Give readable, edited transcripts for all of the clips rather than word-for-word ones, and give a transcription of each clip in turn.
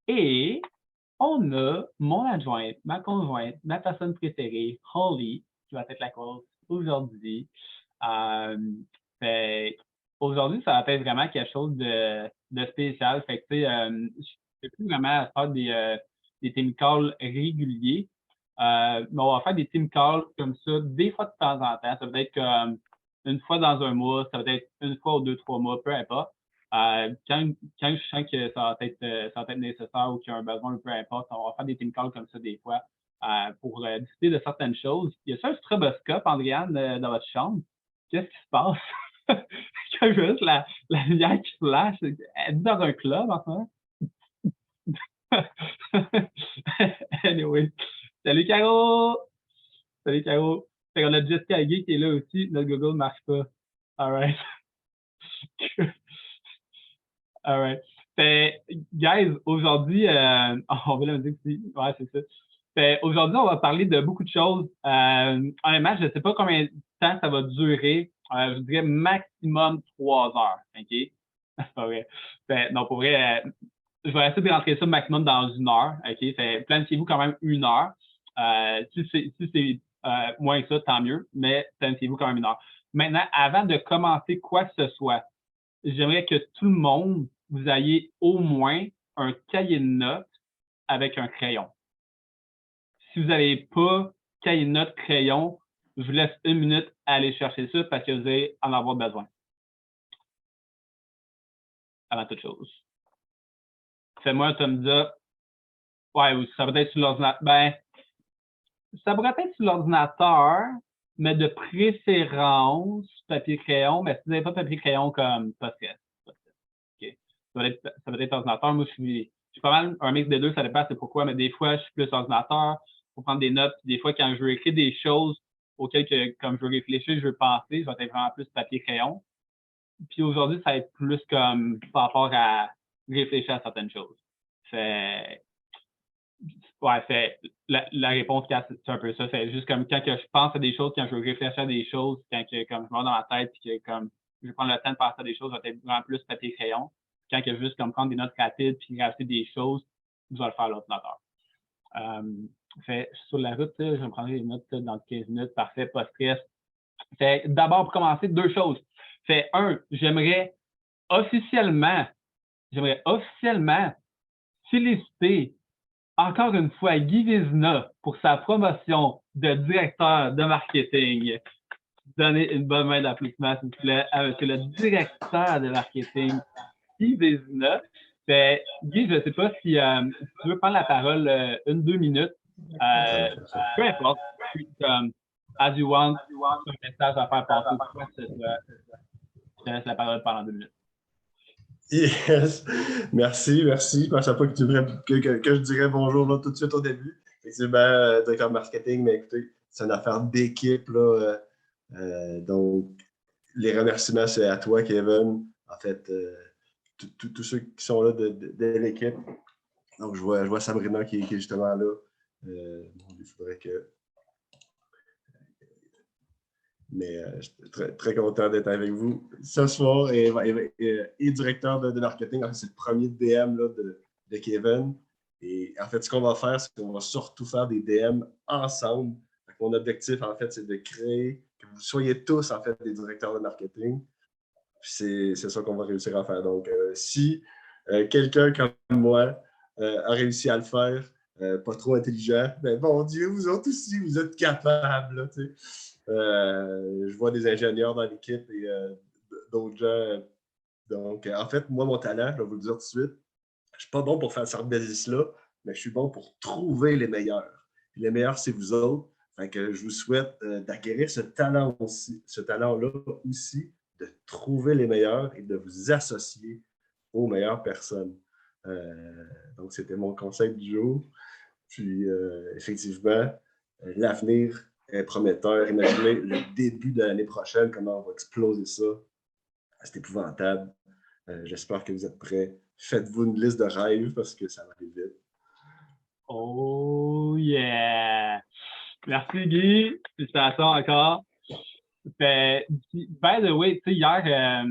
Et on a mon adjointe, ma conjointe, ma personne préférée, Holly, qui va être la cause aujourd'hui. Euh, fait, aujourd'hui, ça va être vraiment quelque chose de spécial. Fait que, tu sais, je ne sais plus vraiment faire des team calls réguliers. Mais on va faire des team calls comme ça, des fois de temps en temps. Ça peut être comme une fois dans un mois, ça peut être une fois ou deux, trois mois, peu importe. Quand je sens que ça va être nécessaire ou qu'il y a un besoin, peu importe, on va faire des team calls comme ça des fois pour discuter de certaines choses. Il y a ça un stroboscope, Andréane, dans votre chambre. Qu'est-ce qui se passe? Quand je juste la lumière qui flash, elle est dans un club en ce moment. Anyway. Salut Caro! Salut Caro! Fait qu'on a Jessica Hagee qui est là aussi. Notre Google ne marche pas. Alright. Alright. Fait, guys, aujourd'hui, on va la musique aussi. Ouais, c'est ça. Fait, aujourd'hui, on va parler de beaucoup de choses. Honnêtement, je ne sais pas combien de temps ça va durer. Je dirais maximum 3 heures. OK? C'est pas vrai. Fait, non, pour vrai, je vais essayer de rentrer ça maximum dans 1 heure. OK? Fait, planifiez-vous quand même 1 heure. Si c'est moins que ça, tant mieux, mais planifiez-vous quand même 1 heure. Maintenant, avant de commencer quoi que ce soit, j'aimerais que tout le monde, vous ayez au moins un cahier de notes avec un crayon. Si vous n'avez pas cahier de notes, crayon, je vous laisse 1 minute à aller chercher ça parce que vous allez en avoir besoin. Avant toute chose. Fais-moi un thumbs up. Ouais, ou ça peut être sur l'ordinateur. Ben, ça pourrait être sur l'ordinateur, mais de préférence papier-crayon. Mais si vous n'avez pas papier-crayon comme pas stress. OK. Ça va être ordinateur. Moi, je suis pas mal un mix des deux, ça dépend c'est pourquoi, mais des fois, je suis plus ordinateur pour prendre des notes. Des fois, quand je veux écrire des choses auxquelles, comme je veux réfléchir, je veux penser, je vais être vraiment plus papier-crayon. Puis aujourd'hui, ça va être plus comme par rapport à réfléchir à certaines choses. Fait, ouais, la réponse, c'est un peu ça. C'est juste comme quand que je pense à des choses, quand je veux réfléchir à des choses, quand que, comme je me dans ma tête, puis que comme je vais prendre le temps de penser à des choses, je vais être vraiment plus papier-crayon. Quand que juste comme prendre des notes rapides puis rajouter des choses, je vais le faire à l'ordinateur. Fait, sur la route, je vais me prendre des notes dans 15 minutes, parfait, pas stress. Fait, d'abord, pour commencer, 2 choses. Fait, officiellement, j'aimerais officiellement féliciter encore une fois Guy Vézina pour sa promotion de directeur de marketing. Donnez une bonne main d'applaudissement, s'il vous plaît, à monsieur le directeur de marketing, Guy Vézina. Guy, je ne sais pas si tu veux prendre la parole 1, 2 minutes. Ça Euh, marche comme ça. Peu importe. Comme, as you want, un message à faire passer. Je te laisse la parole pendant 2 minutes. Yes. Merci, merci. Je ne pensais pas que je dirais bonjour là, tout de suite au début. Effectivement, directeur marketing, mais écoutez, c'est une affaire d'équipe. Donc, les remerciements, c'est à toi, Kevin. En fait, tous ceux qui sont là de l'équipe. Donc, je vois Sabrina qui est justement là. Il faudrait que. Mais je suis très, très content d'être avec vous ce soir et directeur de marketing. En fait, c'est le premier DM là, de Kevin. Et en fait, ce qu'on va faire, c'est qu'on va surtout faire des DM ensemble. Mon objectif, en fait, c'est de créer, que vous soyez tous, en fait, des directeurs de marketing. Puis c'est ça qu'on va réussir à faire. Donc, si quelqu'un comme moi a réussi à le faire, pas trop intelligent, ben bon Dieu, vous autres aussi, vous êtes capables. Là, je vois des ingénieurs dans l'équipe et d'autres gens. Donc, en fait, moi, mon talent, je vais vous le dire tout de suite, je ne suis pas bon pour faire cette business-là, mais je suis bon pour trouver les meilleurs. Puis les meilleurs, c'est vous autres. Fait que je vous souhaite d'acquérir ce talent aussi, ce talent-là aussi, de trouver les meilleurs et de vous associer aux meilleures personnes. Donc, c'était mon conseil du jour. Puis, effectivement, l'avenir est prometteur. Imaginez le début de l'année prochaine, comment on va exploser ça. C'est épouvantable. J'espère que vous êtes prêts. Faites-vous une liste de rêves parce que ça va aller vite. Oh yeah! Merci Guy. Félicitations encore. By the way, tu sais, hier,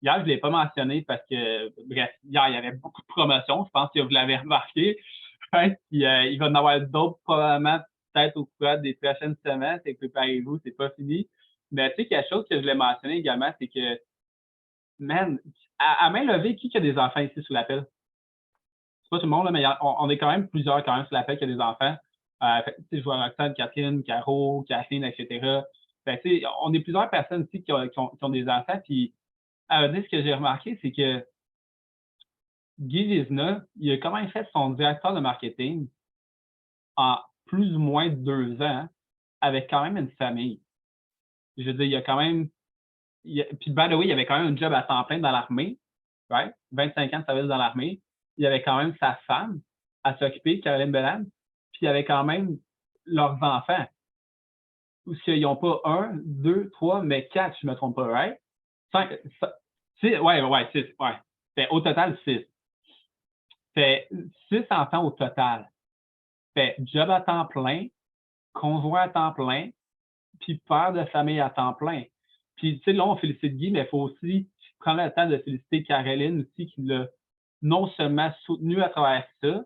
hier, je ne l'ai pas mentionné parce que, bref, hier, il y avait beaucoup de promotions. Je pense que vous l'avez remarqué. Puis, il va en avoir d'autres probablement peut-être au cours des prochaines semaines. C'est préparez-vous, c'est pas fini. Mais tu sais, quelque chose que je voulais mentionner également, c'est que, man, à main levée, qui a des enfants ici sur l'appel? C'est pas tout le monde, là, mais on est quand même plusieurs quand même sur l'appel qui a des enfants. Fait, je vois Roxane, Catherine, Caro, Kathleen, etc. Fait, on est plusieurs personnes ici qui ont des enfants. Puis, à dire, ce que j'ai remarqué, c'est que Guy Vizna, il a quand même fait son directeur de marketing en plus ou moins 2 ans avec quand même une famille. Je veux dire, il y a quand même. Puis, by the way, il avait quand même un job à temps plein dans l'armée, right? 25 ans de service dans l'armée. Il avait quand même sa femme à s'occuper, Caroline Belland. Puis, il avait quand même leurs enfants. Ou s'ils n'ont pas 1, 2, 3, mais 4, je ne me trompe pas, right? 5, 6, ouais, 6, ouais. Fait, au total, 6. Fait 6 enfants au total. Fait job à temps plein, conjoint à temps plein, puis père de famille à temps plein. Puis, tu sais, là, on félicite Guy, mais il faut aussi prendre le temps de féliciter Caroline aussi, qui l'a non seulement soutenu à travers ça,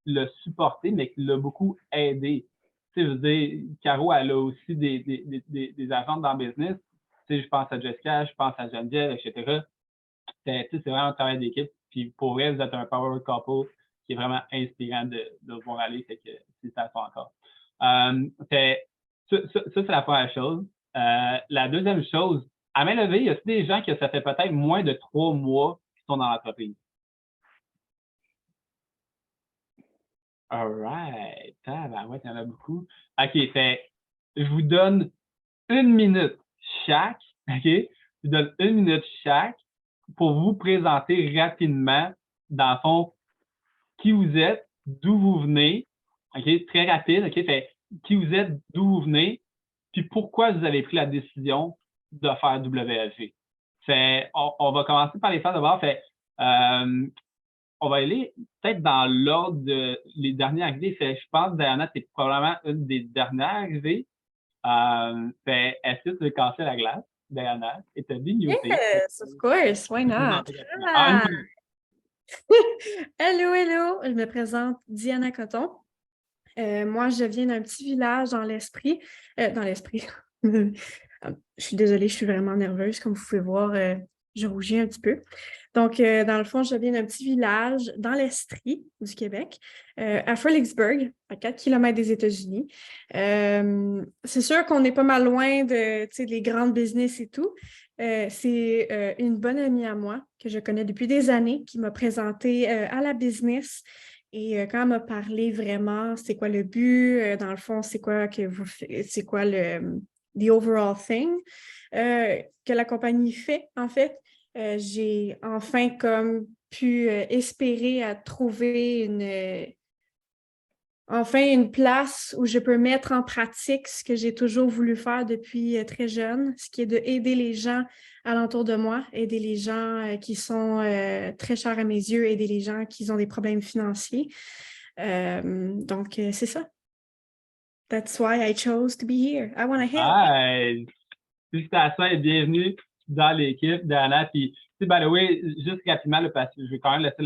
l'a supporté, mais qui l'a beaucoup aidé. Tu sais, je veux dire, Caro, elle a aussi des agents dans le business. Tu sais, je pense à Jessica, je pense à Geneviève, etc. C'est vraiment un travail d'équipe. Puis pour vrai, vous êtes un power couple qui est vraiment inspirant de voir aller. Fait que c'est ça encore. Ça, c'est la première chose. La deuxième chose, à main levée, il y a des gens que ça fait peut-être moins de 3 mois qui sont dans l'entreprise. All right. Ouais, il y en a beaucoup. OK, je vous donne 1 minute chaque. OK? Je vous donne 1 minute chaque pour vous présenter rapidement, dans le fond, qui vous êtes, d'où vous venez. OK? Très rapide. OK? Fait qui vous êtes, d'où vous venez, puis pourquoi vous avez pris la décision de faire WLG. On va commencer par les faire d'abord. On va aller peut-être dans l'ordre les derniers arrivés. Je pense, Diana, tu es probablement une des dernières arrivées. Est-ce que tu veux casser la glace, Diana, et te démuter? Yes, of course, why not? Hello, hello, je me présente Diana Coton. Moi, je viens d'un petit village dans l'esprit. Je suis désolée, je suis vraiment nerveuse. Comme vous pouvez voir, je rougis un petit peu. Donc, dans le fond, je viens d'un petit village dans l'Estrie du Québec, à Fredericksburg, à 4 km des États-Unis. C'est sûr qu'on est pas mal loin des grandes business et tout. C'est une bonne amie à moi que je connais depuis des années qui m'a présentée à la business. Et quand elle m'a parlé vraiment, c'est quoi le but, dans le fond, c'est quoi the overall thing que la compagnie fait, en fait. J'ai enfin comme pu espérer à trouver une place où je peux mettre en pratique ce que j'ai toujours voulu faire depuis très jeune, ce qui est d'aider les gens alentour de moi, aider les gens qui sont très chers à mes yeux, aider les gens qui ont des problèmes financiers. Donc, c'est ça. That's why I chose to be here. I want to help. Hi! Félicitations et bienvenue dans l'équipe, Diana. Puis, tu sais, by the way, juste rapidement, là, parce que je vais quand même laisser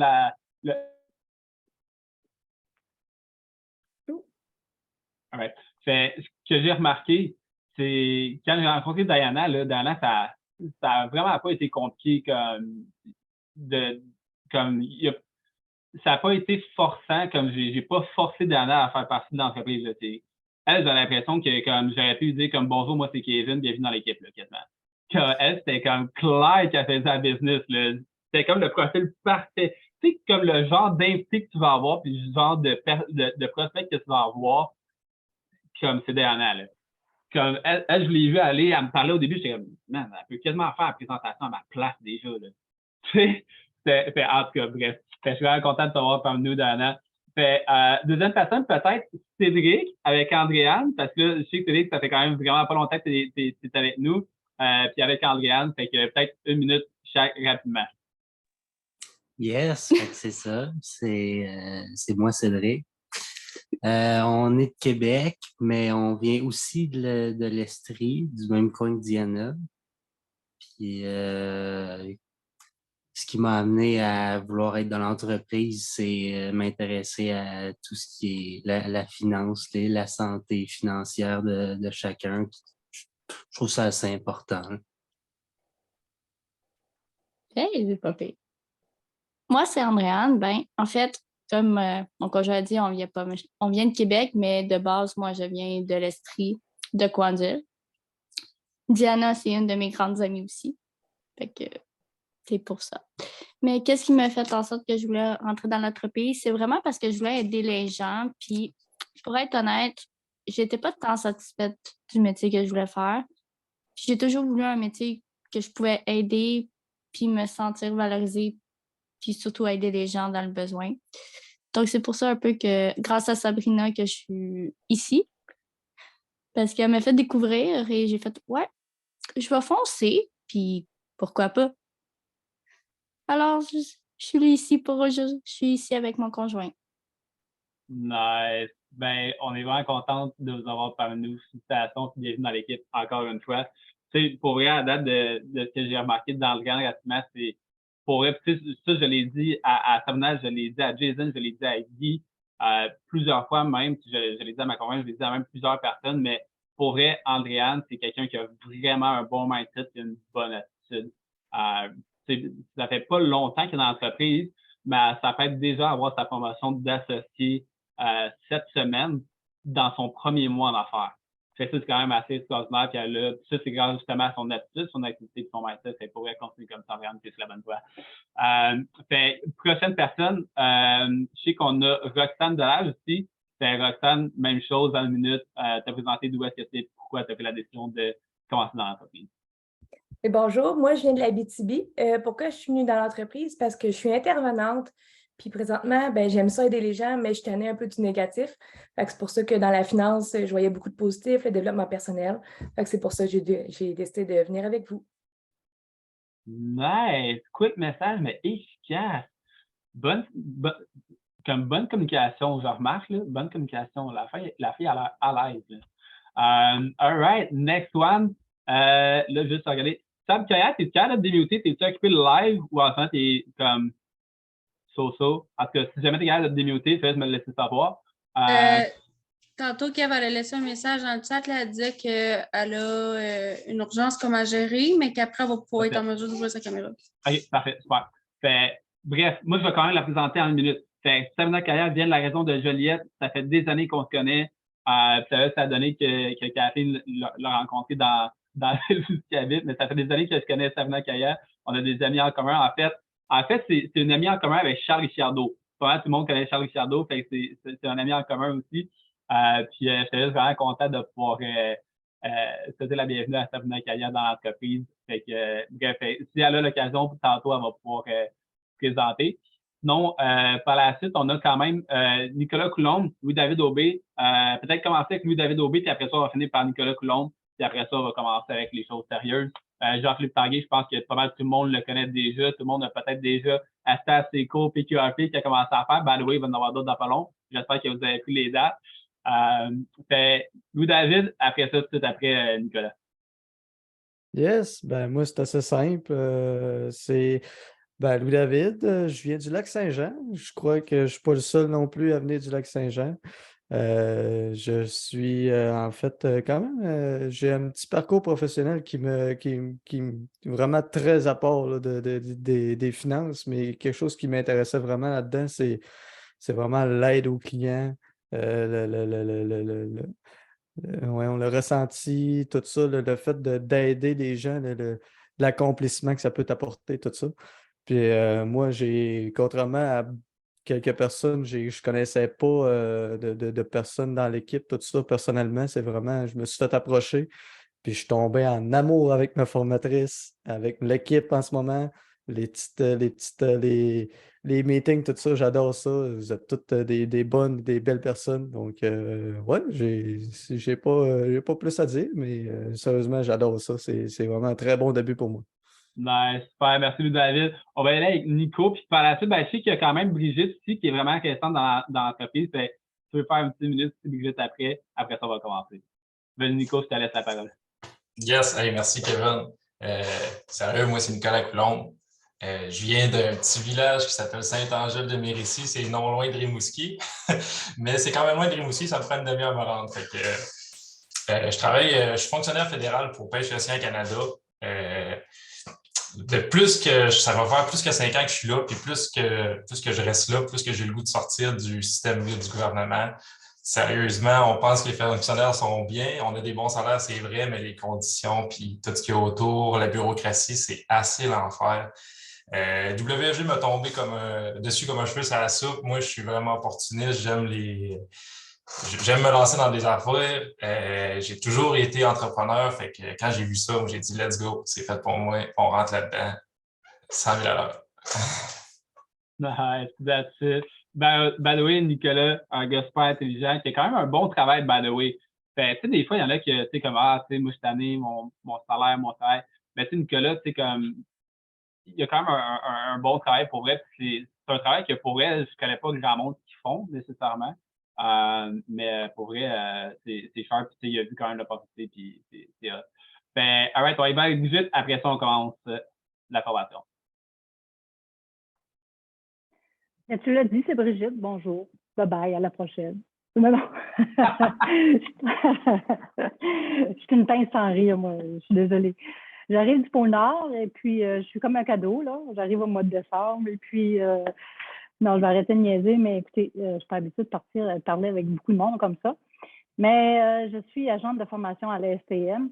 All right. Ce que j'ai remarqué, c'est quand j'ai rencontré Diana, Diana, ça n'a vraiment pas été compliqué ça n'a pas été forçant, comme j'ai pas forcé Diana à faire partie de l'entreprise. Elle, j'ai l'impression que comme j'aurais pu lui dire comme bonjour, moi c'est Kevin, bienvenue dans l'équipe, là, quasiment. Elle, c'était comme clair qu'elle faisait la business. C'était comme le profil parfait. Tu sais, comme le genre d'invité que tu vas avoir, puis le genre de prospect que tu vas avoir, comme c'est Diana, là. Comme elle, je l'ai vu aller, elle me parlait au début, j'étais comme, man, elle peut quasiment faire la présentation à ma place déjà, là. Tu sais, en tout cas, bref. Je suis vraiment content de t'avoir parmi nous, Diana. Deuxième personne, peut-être Cédric avec Andréane, parce que là, je sais que Cédric, ça fait quand même vraiment pas longtemps que tu es avec nous. Puis avec Andréane, fait que peut-être 1 minute chaque rapidement. Yes, c'est ça. C'est moi, Cédric. On est de Québec, mais on vient aussi de l'Estrie, du même coin que Diana. Puis, ce qui m'a amené à vouloir être dans l'entreprise, c'est m'intéresser à tout ce qui est la finance, la santé financière de chacun. Je trouve ça assez important. Hey, c'est pas pire. Moi, c'est Andréane. Ben, en fait, comme mon conjoint a dit, on vient de Québec, mais de base, moi, je viens de l'Estrie, de Coandille. Diana, c'est une de mes grandes amies aussi. Fait que c'est pour ça. Mais qu'est-ce qui m'a fait en sorte que je voulais rentrer dans l'entreprise? C'est vraiment parce que je voulais aider les gens. Puis, pour être honnête, j'étais pas tant satisfaite du métier que je voulais faire. Puis, j'ai toujours voulu un métier que je pouvais aider, puis me sentir valorisée, puis surtout aider les gens dans le besoin. Donc, c'est pour ça un peu que, grâce à Sabrina, que je suis ici. Parce qu'elle m'a fait découvrir et j'ai fait, ouais, je vais foncer, puis pourquoi pas? Alors, je suis ici je suis ici avec mon conjoint. Nice. Ben, on est vraiment contente de vous avoir parmi nous. Félicitations et bienvenue dans l'équipe encore une fois. Tu sais, pour vrai, à date de ce que j'ai remarqué dans le grand rapidement, c'est pour vrai, tu sais, ça, je l'ai dit à Sabrina, je l'ai dit à Jason, je l'ai dit à Guy, plusieurs fois même, je l'ai dit à ma conjointe, je l'ai dit à même plusieurs personnes, mais pour vrai, Andréane, c'est quelqu'un qui a vraiment un bon mindset et une bonne attitude. Ça fait pas longtemps qu'il est dans l'entreprise, mais ça fait déjà avoir sa promotion d'associé cette semaine dans son premier mois d'affaires. Fait que ça, c'est quand même assez extraordinaire. Puis là, ça, c'est grâce justement à son attitude, son activité et son mindset. Ça pourrait continuer comme ça, regarde, c'est la bonne voie. Fait, prochaine personne, je sais qu'on a Roxane Delage aussi. Fait, Roxane, même chose dans une minute. T'as présenté d'où est-ce que c'est, pourquoi tu as fait la décision de commencer dans l'entreprise. Et bonjour, moi je viens de l'Abitibi. Pourquoi je suis venue dans l'entreprise? Parce que je suis intervenante. Puis présentement, ben, j'aime ça aider les gens, mais je tenais un peu du négatif. Fait que c'est pour ça que dans la finance, je voyais beaucoup de positifs, le développement personnel. Fait que c'est pour ça que j'ai décidé de venir avec vous. Nice! Quick message, mais efficace. Comme bonne communication, je remarque, là, bonne communication. La fille a l'air à l'aise. All right, next one. Là, juste regarder. Sam Kaya, t'es capable de démuter? T'es-tu occupé le live ou en ce moment t'es comme so-so? En tout cas, si jamais t'es capable de démuter, fais me le laisser savoir. Tantôt, Kev, elle a laissé un message dans le chat. Là, elle disait qu'elle a une urgence comme à gérer, mais qu'après, elle va pouvoir être en mesure d'ouvrir sa caméra. OK, parfait, super. Fait, bref, moi, je vais quand même la présenter en une minute. Fait, Sabrina Carrière vient de la région de Joliette. Ça fait des années qu'on se connaît. Ça a donné que Catherine l'a rencontré dans la ville où elle habite, mais ça fait des années que je connais Sabrina Carrière. On a des amis en commun. En fait, c'est une amie en commun avec Charles Ricciardo. Tout le monde connaît Charles Ricciardo, fait que c'est un ami en commun aussi. Puis je suis juste vraiment content de pouvoir souhaiter la bienvenue à Sabrina Carrière dans l'entreprise. Fait que, bref, si elle a l'occasion, tantôt, elle va pouvoir présenter. Sinon, par la suite, on a quand même Nicolas Coulombe, Louis-David Aubé. Peut-être commencer avec Louis-David Aubé, puis après ça, on va finir par Nicolas Coulombe, puis après ça, on va commencer avec les choses sérieuses. Jean-Philippe Tanguay, je pense que pas mal tout le monde le connaît déjà. Tout le monde a peut-être déjà assisté à ses cours PQRP qui a commencé à faire. By the way, il va en avoir d'autres dans pas long. J'espère que vous avez pris les dates. Fait Louis-David, après ça, tout de suite après Nicolas. Yes, ben moi, c'est assez simple. Louis-David, je viens du Lac-Saint-Jean. Je crois que je ne suis pas le seul non plus à venir du Lac-Saint-Jean. Je suis en fait quand même, j'ai un petit parcours professionnel qui vraiment très à part là, des finances, mais quelque chose qui m'intéressait vraiment là-dedans, c'est vraiment l'aide aux clients, on l'a ressenti, tout ça, le fait d'aider les gens, l'accomplissement que ça peut t'apporter, tout ça. Puis moi, contrairement à quelques personnes, je ne connaissais pas de personnes dans l'équipe, tout ça, personnellement, c'est vraiment, je me suis fait approcher, puis je suis tombé en amour avec ma formatrice, avec l'équipe en ce moment, les meetings, tout ça, j'adore ça. Vous êtes toutes des bonnes, des belles personnes. Donc, ouais, j'ai pas plus à dire, mais sérieusement, j'adore ça. C'est vraiment un très bon début pour moi. Nice, super, merci Louis-David. On va y aller avec Nico, puis par la suite, je sais qu'il y a quand même Brigitte ici qui est vraiment intéressante dans l'entreprise. Tu veux faire une petite minute, Brigitte, après ça, on va commencer. Vas-y, Nico, je te laisse la parole. Yes, hey, merci Kevin. Sérieux, moi, c'est Nicolas Coulombe. Je viens d'un petit village qui s'appelle Saint-Angèle-de-Mérisy, c'est non loin de Rimouski, mais c'est quand même loin de Rimouski, ça me prend une demi-heure à me rendre. Fait que, je suis fonctionnaire fédéral pour Pêche et Océan Canada. Ça va faire plus que 5 ans que je suis là, puis plus que je reste là, plus que j'ai le goût de sortir du système du gouvernement. Sérieusement, on pense que les fonctionnaires sont bien, on a des bons salaires, c'est vrai, mais les conditions, puis tout ce qu'il y a autour, la bureaucratie, c'est assez l'enfer. WFG m'a tombé dessus comme un cheveu sur la soupe. Moi, je suis vraiment opportuniste, j'aime me lancer dans des affaires. J'ai toujours été entrepreneur, fait que quand j'ai vu ça, j'ai dit let's go, c'est fait pour moi, on rentre là-dedans. 100 000 à l'heure. Nice, that's it. By the way, Nicolas, un gars super intelligent, qui a quand même un bon travail, by the way. Fait, tu sais, des fois, il y en a qui, tu sais, comme, tu sais, moi, je suis tanné, mon salaire. Mais tu sais, Nicolas, tu sais, comme, il a quand même un bon travail pour vrai. C'est un travail que pour vrai, je connais pas grand monde qui font, nécessairement. Mais pour vrai, c'est sharp, tu sais, il a vu quand même l'opportunité, puis c'est hot. Fait, alright, on va y aller vite. Après ça, on commence la formation. Mais tu l'as dit, c'est Brigitte. Bonjour. Bye bye, à la prochaine. Non, non. Je suis une pince sans rire, moi. Je suis désolée. J'arrive du pôle Nord et puis je suis comme un cadeau, là. J'arrive au mois de décembre et puis, non, je vais arrêter de niaiser, mais écoutez, je suis pas habituée de parler avec beaucoup de monde comme ça. Mais je suis agente de formation à la STM.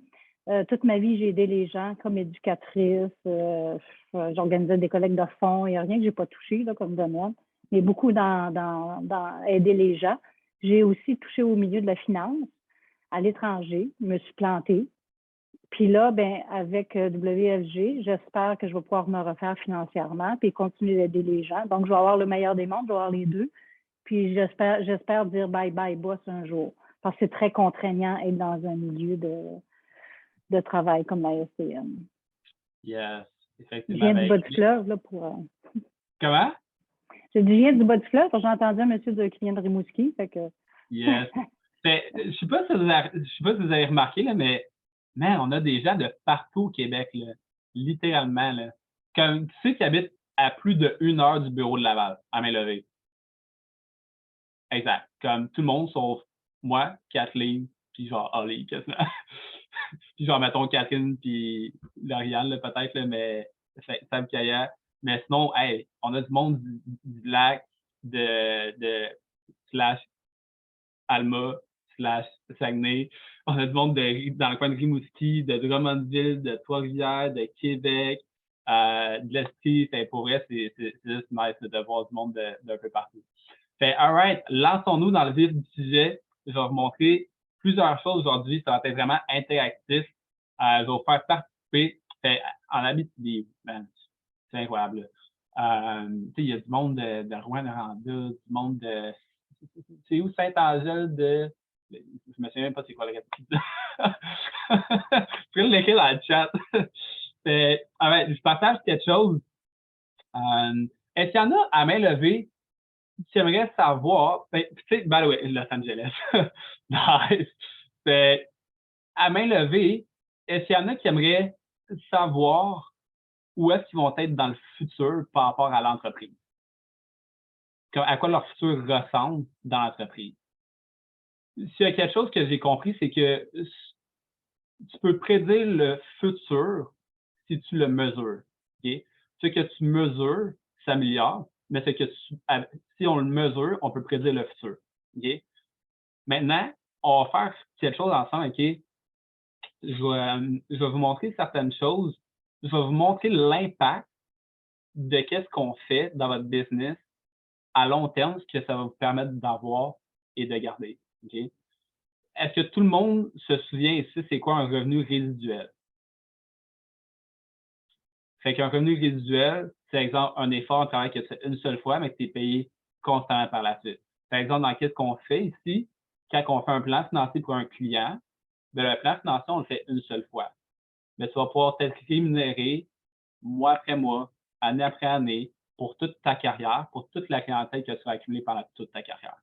Toute ma vie, j'ai aidé les gens comme éducatrice. J'organisais des collectes de fonds. Il n'y a rien que je n'ai pas touché là, comme domaine, mais beaucoup dans aider les gens. J'ai aussi touché au milieu de la finance à l'étranger. Je me suis plantée. Puis là, ben, avec WFG, j'espère que je vais pouvoir me refaire financièrement et continuer d'aider les gens. Donc, je vais avoir le meilleur des mondes, je vais avoir les deux. Puis j'espère dire bye-bye boss un jour. Parce que c'est très contraignant être dans un milieu de travail comme la STM. Yes, Je effectivement. viens du bas du fleuve, là, pour... Comment? Je viens du bas du fleuve, parce que j'ai entendu un monsieur qui vient de Rimouski, fait que... Yes. Je sais pas si vous avez remarqué, là, mais man, on a des gens de partout au Québec, là, littéralement. Là. Comme tu sais qui habitent à plus de 1 heure du bureau de Laval, à Main-Levée. Exact. Comme tout le monde, sauf moi, Kathleen, puis genre Holly, quasiment. Puis genre, mettons Catherine, puis Lauriane, là, peut-être, là, mais Sam Kaya. Mais sinon, hey, on a du monde du lac, de slash Alma, slash Saguenay. On a du monde dans le coin de Rimouski, de Drummondville, de Trois-Rivières, de Québec, de l'Estrie. Pour vrai, c'est juste nice de voir du monde d'un peu partout. Fait, alright, lançons-nous dans le vif du sujet. Je vais vous montrer plusieurs choses aujourd'hui. Ça va être vraiment interactif. Je vais vous faire participer. Fait, en Abitibi, man, c'est incroyable. Il y a du monde de Rouyn-Noranda, du monde de... C'est où Saint-Angèle de... Je me souviens même pas c'est quoi le reste. Je peux l'écrire dans le chat. Je partage quelque chose. Est-ce qu'il y en a à main levée qui aimeraient savoir... Tu sais, by the way, Los Angeles. Nice. À main levée, est-ce qu'il y en a qui aimeraient savoir où est-ce qu'ils vont être dans le futur par rapport à l'entreprise? À quoi leur futur ressemble dans l'entreprise? S'il y a quelque chose que j'ai compris, c'est que tu peux prédire le futur si tu le mesures. Okay? Ce que tu mesures s'améliore, mais si on le mesure, on peut prédire le futur. Okay? Maintenant, on va faire quelque chose ensemble. Okay? Je vais vous montrer certaines choses. Je vais vous montrer l'impact de qu'est-ce qu'on fait dans votre business à long terme, ce que ça va vous permettre d'avoir et de garder. Okay? Est-ce que tout le monde se souvient ici, c'est quoi un revenu résiduel? Fait qu'un revenu résiduel, c'est exemple un effort, un travail que tu fais une seule fois, mais que tu es payé constamment par la suite. Par exemple, dans qu'est-ce qu'on fait ici, quand on fait un plan financier pour un client, bien, le plan financier, on le fait une seule fois. Mais tu vas pouvoir t'être rémunéré mois après mois, année après année, pour toute ta carrière, pour toute la clientèle que tu vas accumuler pendant toute ta carrière.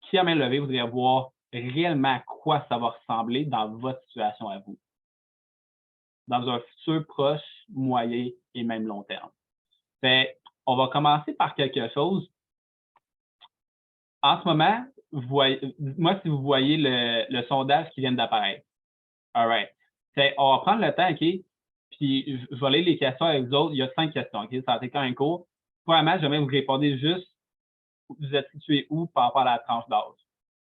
Qui à main levée voudrait voir réellement à quoi ça va ressembler dans votre situation à vous? dans un futur proche, moyen et même long terme. Fait, on va commencer par quelque chose. En ce moment, moi, si vous voyez le sondage qui vient d'apparaître. All right. Fait, on va prendre le temps, OK? Puis, je vais aller les questions avec vous autres. Il y a 5 questions, OK? Ça va être quand même court. Premièrement, j'aimerais vous répondre juste, vous êtes situé où par rapport à la tranche d'âge?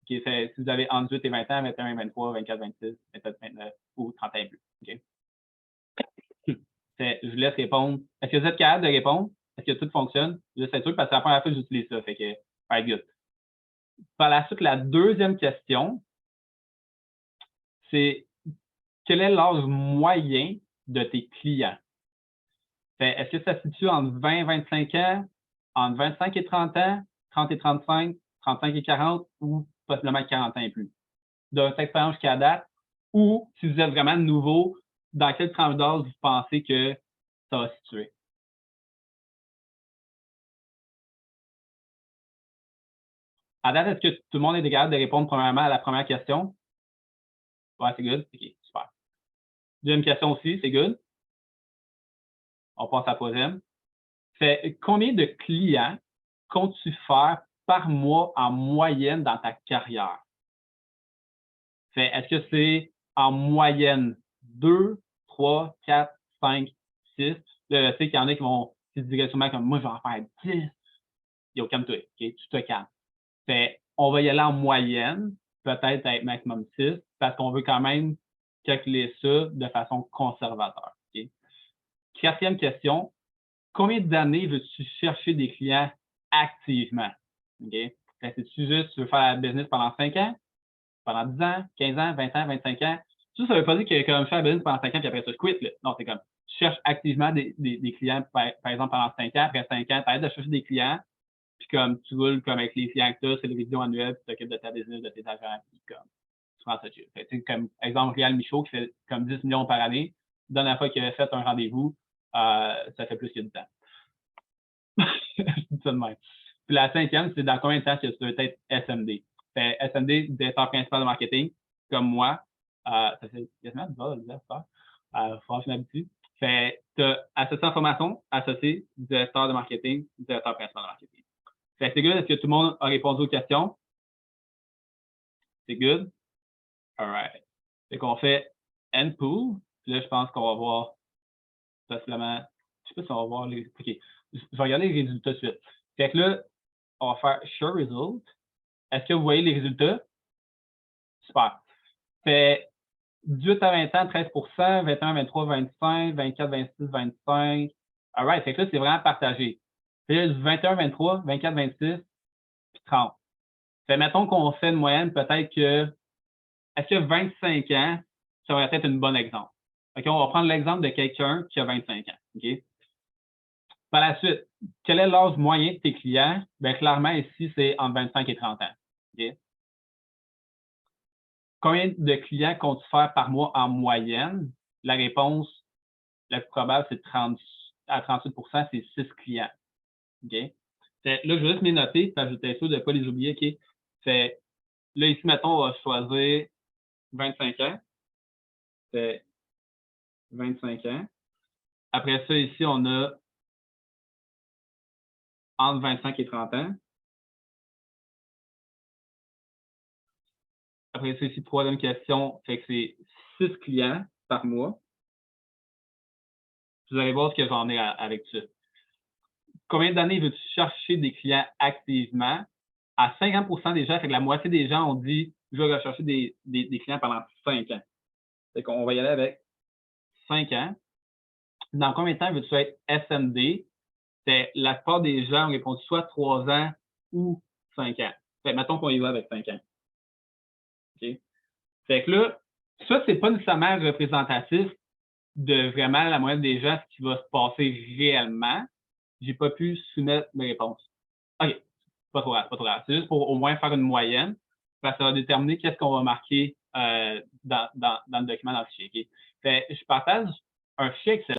OK? Fait, si vous avez entre 18 et 20 ans, 21, 23, 24, 26, 27, 29 ou 31 et plus. OK? Fait, je vous laisse répondre. Est-ce que vous êtes capable de répondre? Est-ce que tout fonctionne? Je sais sûr parce que c'est la première fois que j'utilise ça. Fait que, all right, good. Par la suite, la deuxième question, c'est quel est l'âge moyen de tes clients? Est-ce que ça se situe entre 20 et 25 ans, entre 25 et 30 ans, 30 et 35, 35 et 40 ou possiblement 40 ans et plus? De votre expérience jusqu'à date, ou si vous êtes vraiment nouveau, dans quelle tranche d'âge vous pensez que ça va se situer? À date, est-ce que tout le monde est capable de répondre premièrement à la première question? Ouais, c'est good. OK, super. Deuxième question aussi, c'est good. On passe à la troisième. Fait combien de clients comptes-tu faire par mois en moyenne dans ta carrière? Fait est-ce que c'est en moyenne 2, 3, 4, 5, 6? Là, je sais qu'il y en a qui vont se dire sûrement comme moi, je vais en faire 10. Yo, calme-toi, OK? Tu te calmes. Fait on va y aller en moyenne, peut-être avec maximum 6, parce qu'on veut quand même calculer ça de façon conservateur. OK? Quatrième question, combien d'années veux-tu chercher des clients activement? OK? C'est-tu juste, tu veux faire la business pendant 5 ans, pendant 10 ans, 15 ans, 20 ans, 25 ans? Ça ne veut pas dire que comme faire la business pendant 5 ans, puis après ça, je quitte. Là. Non, c'est comme, tu cherches activement des clients, par exemple, pendant 5 ans, après 5 ans, tu arrêtes de chercher des clients, puis comme tu roules comme avec les clients que tu as, c'est les révisions annuelles, puis tu t'occupes de ta business, de tes agents, puis comme, tu prends ça chill. Comme, exemple, Réal Michaud, qui fait comme 10 millions par année, la dernière fois qu'il a fait un rendez-vous, ça fait plus que 10 ans. Je dis ça de même. Puis la cinquième, c'est dans combien de temps que tu veux être SMD? Fait SMD, directeur principal de marketing, comme moi. Ça fait quasiment 10 heures, franchement, je m'habitue. Fait, tu as associé en formation, associé, directeur de marketing, directeur principal de marketing. Fait c'est good. Est-ce que tout le monde a répondu aux questions? C'est good? All right. Fait qu'on fait end pool. Puis là, je pense qu'on va voir possiblement. Je sais pas si on va voir les. OK. Je vais regarder les résultats tout de suite. Fait que là, on va faire Show Result. Est-ce que vous voyez les résultats? Super. Fait 18 à 20 ans, 13 21, 23, 25, 24, 26, 25. All right. Fait que là, c'est vraiment partagé. Fait là, 21, 23, 24, 26, puis 30. Fait mettons qu'on fait une moyenne, peut-être que. Est-ce que 25 ans, ça va être un bon exemple? OK, on va prendre l'exemple de quelqu'un qui a 25 ans. OK? Par la suite, quel est l'âge moyen de tes clients? Bien, clairement, ici, c'est entre 25 et 30 ans. OK? Combien de clients comptes-tu faire par mois en moyenne? La réponse la plus probable, c'est 30 à 38 c'est 6 clients. OK? Fait, là, je vais juste les noter, parce que j'étais sûr de ne pas les oublier. OK? Fait, là, ici, mettons, on va choisir 25 ans. Fait 25 ans. Après ça, ici, on a entre 25 et 30 ans. Après ça, ici, troisième question, fait que c'est 6 clients par mois. Vous allez voir ce que j'en ai avec ça. Combien d'années veux-tu chercher des clients activement? À 50% des gens, fait que la moitié des gens ont dit je vais rechercher des clients pendant 5 ans. Fait qu'on va y aller avec 5 ans. Dans combien de temps veux-tu être SMD? La plupart des gens ont répondu soit 3 ans ou 5 ans. Fait que mettons qu'on y va avec 5 ans. OK? Fait que là, ça, c'est pas nécessairement représentatif de vraiment la moyenne des gens, ce qui va se passer réellement. J'ai pas pu soumettre mes réponses. OK, pas trop grave. C'est juste pour au moins faire une moyenne, parce que ça va déterminer qu'est-ce qu'on va marquer dans le document, dans le fichier. Okay? Fait, je partage un fichier Excel.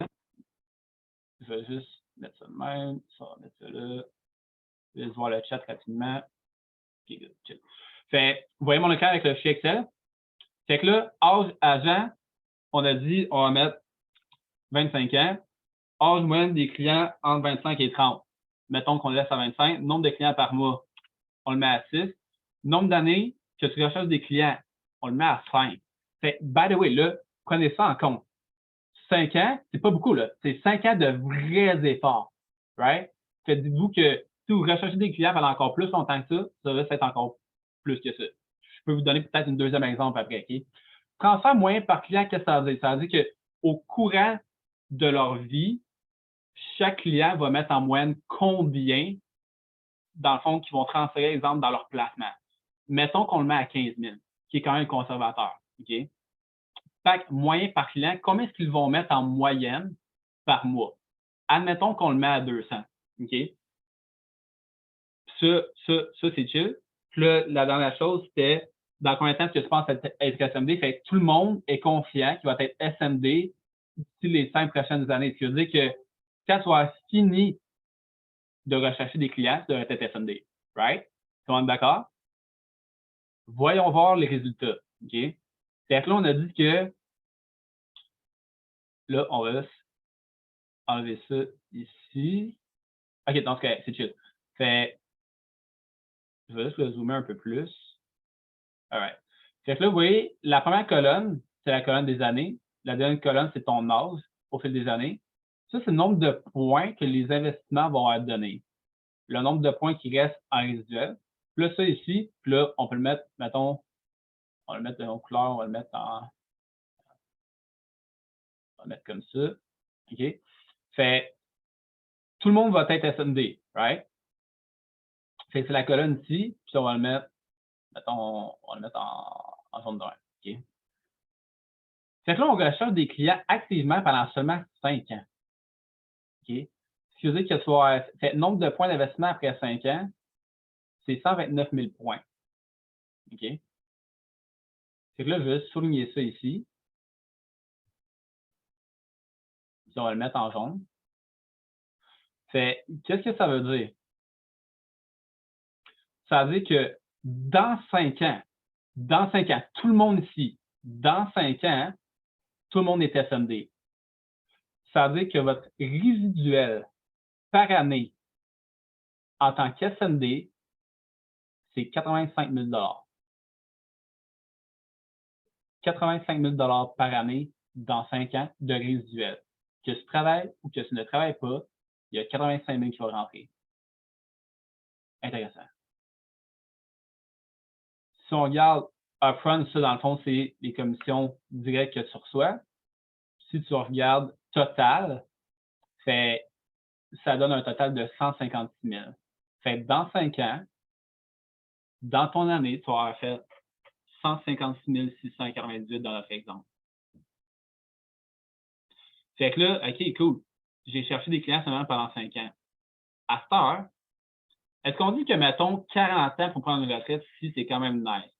Je vais juste mettre ça de même. Ça va mettre ça là. Je vais juste voir le chat rapidement. OK, good. Chill. Fait, vous voyez mon écran avec le fichier Excel? Fait que là, âge, agent, on a dit, on va mettre 25 ans, âge moyen des clients entre 25 et 30. Mettons qu'on le laisse à 25. Nombre de clients par mois, on le met à 6. Nombre d'années que tu recherches des clients, on le met à 5. Fait, by the way, là, prenez ça en compte. 5 ans, c'est pas beaucoup, là. C'est 5 ans de vrais efforts. Right? Fait, dites-vous que si vous recherchez des clients pendant encore plus longtemps que ça va être encore plus que ça. Je peux vous donner peut-être un deuxième exemple après, OK? Transfert moyen par client, qu'est-ce que ça veut dire? Ça veut dire qu'au courant de leur vie, chaque client va mettre en moyenne combien, dans le fond, qu'ils vont transférer, exemple, dans leur placement. Mettons qu'on le met à 15 000, qui est quand même conservateur. OK? Fait que moyen par client, combien est-ce qu'ils vont mettre en moyenne par mois? Admettons qu'on le met à 200. OK? Ça c'est chill. Puis là, la dernière chose, c'était dans combien de temps est-ce que tu penses être SMD? Fait que tout le monde est confiant qu'il va être SMD d'ici les 5 prochaines années. Ce qui veut dire que quand tu vas fini de rechercher des clients, tu devrais être SMD. Right? Tout le monde d'accord? Voyons voir les résultats. OK? Fait que là, on a dit que là, on va enlever ça ici. OK, donc c'est chill. Fait je vais juste le zoomer un peu plus. All right. Fait que là, vous voyez, la première colonne, c'est la colonne des années. La deuxième colonne, c'est ton âge au fil des années. Ça, c'est le nombre de points que les investissements vont être donnés. Le nombre de points qui restent en résiduel. Puis là, ça ici, puis là, on peut le mettre, mettons, on va le mettre en couleur, on va le mettre comme ça. OK? Fait, tout le monde va être SMD, right? Fait que c'est la colonne ici, puis on va le mettre, mettons, on va le mettre en jaune noir. OK? Fait que là, on recherche des clients activement pendant seulement 5 ans. OK? Ce qui veut dire que le nombre de points d'investissement après 5 ans, c'est 129 000 points. OK? Fait que là, je vais souligner ça ici. Puis on va le mettre en jaune. Fait, qu'est-ce que ça veut dire? Ça veut dire que dans 5 ans, tout le monde ici, dans 5 ans, tout le monde est SMD. Ça veut dire que votre résiduel par année en tant qu'SMD, c'est 85 000 85 000 par année dans 5 ans de résiduel. Que tu travailles ou que tu ne travailles pas, il y a 85 000 qui vont rentrer. Intéressant. Si on regarde upfront, ça, dans le fond, c'est les commissions directes que tu reçois. Si tu regardes total, ça donne un total de 156 000. Fait dans 5 ans, dans ton année, tu vas avoir fait 156 698 dans notre exemple. Fait que là, OK, cool. J'ai cherché des clients seulement pendant 5 ans. À cette heure, est-ce qu'on dit que, mettons, 40 ans pour prendre une retraite, si c'est quand même nice?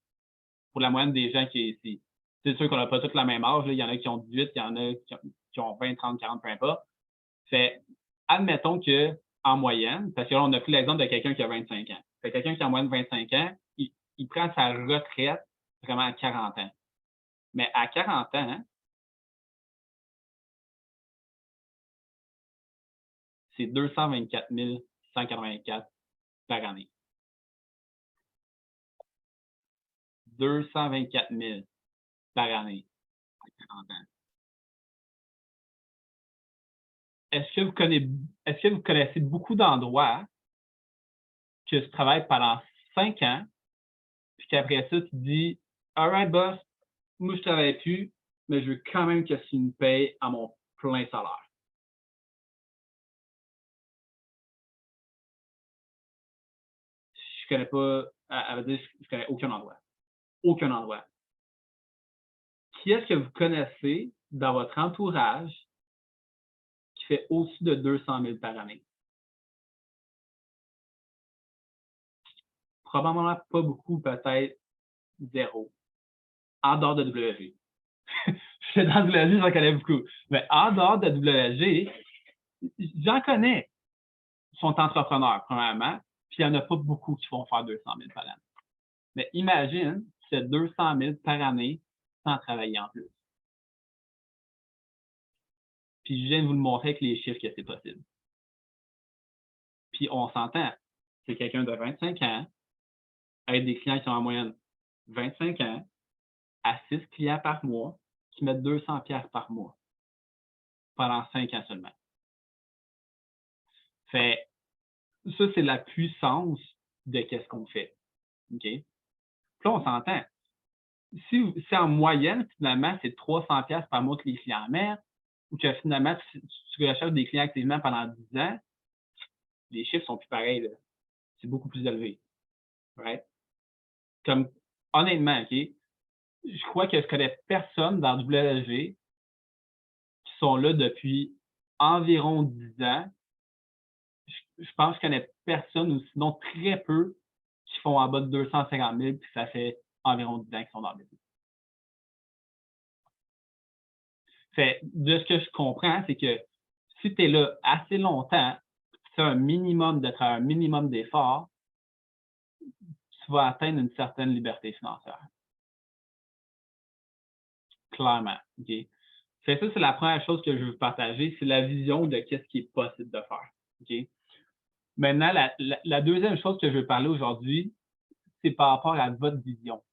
Pour la moyenne des gens qui est ici. C'est sûr qu'on n'a pas tous la même âge. Là. Il y en a qui ont 18, il y en a qui ont 20, 30, 40, peu importe. Fait, admettons qu'en moyenne, parce que là, on a pris l'exemple de quelqu'un qui a 25 ans. Fait quelqu'un qui a en moyenne 25 ans, il prend sa retraite vraiment à 40 ans. Mais à 40 ans, c'est 224 184 par année. 224 000 par année à 40 ans. Est-ce que vous connaissez beaucoup d'endroits que tu travailles pendant 5 ans, puis qu'après ça, tu te dis, all right, boss, moi, je ne travaille plus, mais je veux quand même que tu me payes à mon plein salaire. Je connais pas, à dire, je connais aucun endroit. Aucun endroit. Qui est-ce que vous connaissez dans votre entourage qui fait au-dessus de 200 000 par année? Probablement pas beaucoup, peut-être 0. En dehors de WG. Je suis dans WG, j'en connais beaucoup. Mais en dehors de WG, j'en connais. Ils sont entrepreneurs, premièrement, puis il n'y en a pas beaucoup qui vont faire 200 000 par année. Mais imagine, c'est 200 000 par année sans travailler en plus. Puis je viens de vous le montrer avec les chiffres que c'est possible. Puis on s'entend, c'est quelqu'un de 25 ans, avec des clients qui ont en moyenne 25 ans, à 6 clients par mois, qui mettent 200$ par mois, pendant 5 ans seulement. Fait, ça, c'est la puissance de qu'est-ce qu'on fait. OK? Puis là, on s'entend. Si en moyenne, finalement, c'est 300$ par mois que les clients mettent, ou que finalement, tu recherches des clients activement pendant 10 ans, les chiffres sont plus pareils, là. C'est beaucoup plus élevé. Right? Comme, honnêtement, OK, je crois que je connais personne dans WLG qui sont là depuis environ 10 ans. Je pense que je connais personne, ou sinon très peu, qui font en bas de 250 000, puis ça fait environ 10 ans qu'ils sont dans le business. Fait, de ce que je comprends, c'est que si tu es là assez longtemps, tu as un minimum de travail, un minimum d'effort, tu vas atteindre une certaine liberté financière. Clairement. OK? Fait, ça, c'est la première chose que je veux partager, c'est la vision de qu'est-ce qui est possible de faire. OK? Maintenant, la deuxième chose que je veux parler aujourd'hui, c'est par rapport à votre vision.